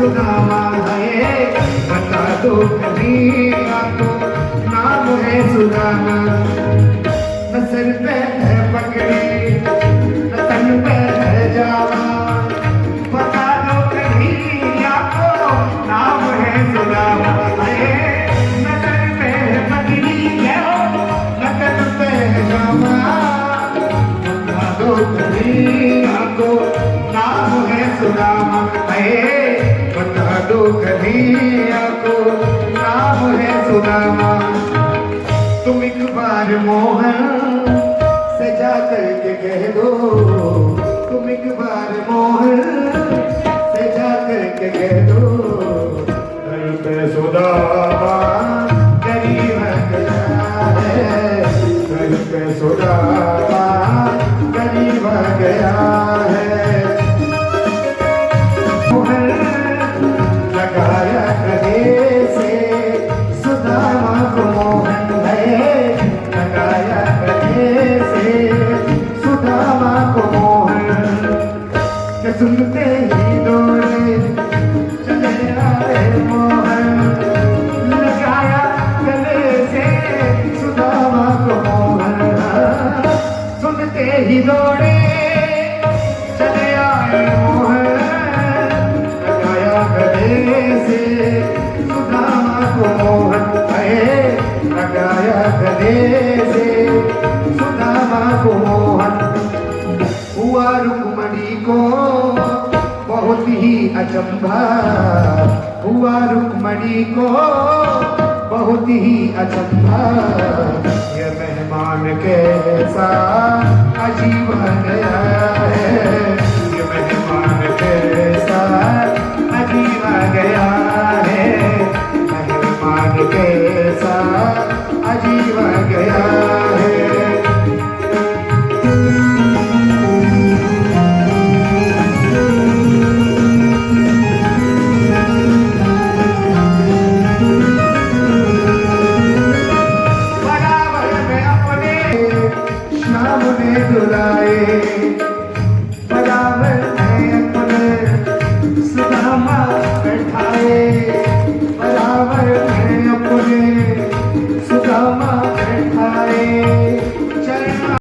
सुदामा है, बता दो कभी आपको नाम है सुदामा। न सिर पे है पगड़ी, न तन पे है जामा, बता दो कभी आपको नाम है सुदामा है। न सिर पे है पगड़ी न तन पे है जामा, बता दो कभी आपको नाम है सुदामा है। बता दो कभी आपको नाम है सुदामा। तुम एक बार मोहन से जा करके कह दो, तुम एक बार मोहन से जा करके कह दो, घर पे सुदामा गरीब गया है, घर पे सुदामा गरीब गया है। मोहन लगाया गले से सुदामा को मोहन है, लगाया गले से सुदामा को मोहन। के सुनते ही दौड़े चले आए मोहन, लगाया गले से सुदामा को मोहन। सुनते ही दौड़े चले आए मोहन, लगाया गले से सुदामा को मोहन है, लगाया गले से सुदामा को मोहन। हुआ रुक्मणी को बहुत ही अचंभा, हुआ रुक्मणी को बहुत ही अचंभा। ये मेहमान कैसा अजीब गया है, ये मेहमान कैसा अजीब गया है, मेहमान कैसा अजीब गया है। बराबर में अपने शाम ने दुलाए,